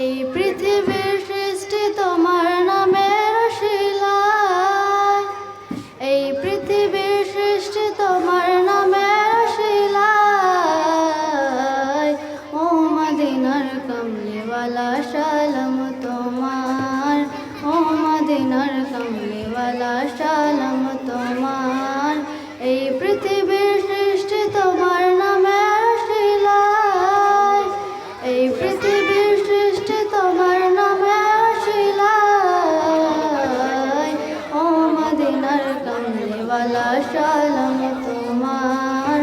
এই পৃথিবীর সৃষ্টি তোমার নামের শিলায়, এই পৃথিবীর সৃষ্টি তোমার নামের শিলায়। ও মদিনার কমলিওয়ালা সালাম তোমার, ও মদিনার কমলিওয়ালা সালাম তোমার। এই পৃথিবীর সৃষ্টি তোমার নামের শিলায়, এই পৃথিবীর সৃষ্টি তোমার নামের শিলায়। ও মদিনার কমলিওয়ালা সালাম তোমার,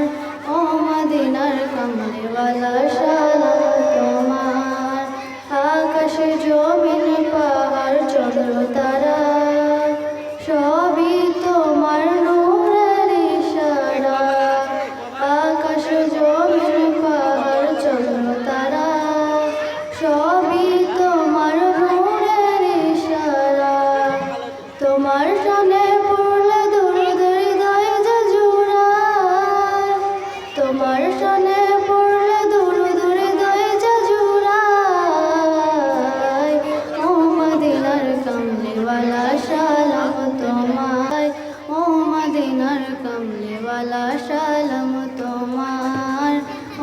ও মদিনার কমলিওয়ালা সালাম তোমার। আকাশে জমিন পাহাড় চন্দ্র তারা সবই তোমার নূরের ইশারা। আকাশ জমিন পাহাড় চন্দ্র তারা সবই তোমার নূরের ইশারা। তোমার শানে পড়লে দুরূদ হৃদয় যে জুড়ায়, তোমার শানে পড়লে দুরূদ হৃদয় যে জুড়ায়। ও মদিনার কমলিওয়ালা সালাম তোমায়, ও মদিনার কমলিওয়ালা সালাম তোমার,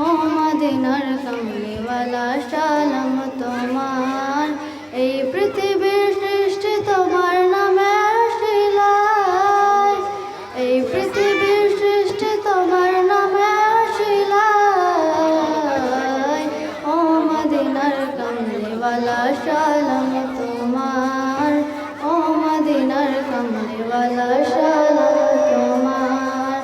ও মদিনার কমলিওয়ালা সালাম তোমার। এই পৃথিবীর সৃষ্টি তোমার নামের শিলায়, এই পৃথিবীর সৃষ্টি তোমার নামের শিলায়। ও মদিনার কমলিওয়ালা সালাম তোমার, ও মদিনার কমলিওয়ালা সালাম তোমার।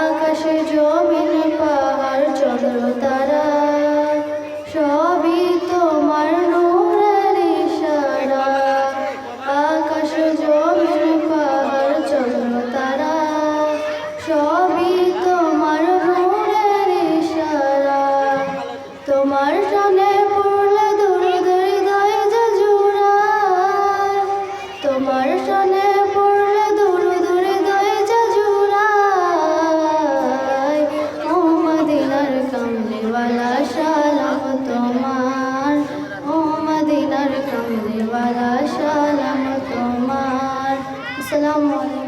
আকাশে জমিন পাহাড় চন্দ্র তারা সবই তোমার নূরের ইশারা। আকাশ জমিন পাহাড় চন্দ্র তারা সবই তোমার নূরের ইশারা। তোমার শানে পড়লে দুরূদ হৃদয় যে জুড়ায়, তোমার শানে পড়লে দুরূদ হৃদয় যে জুড়ায়। ও মদিনার কমলিওয়ালা সালাম তোমার, ও মদিনার কমলিওয়ালা সালাম তোমার। আসসালামু আলাইকুম।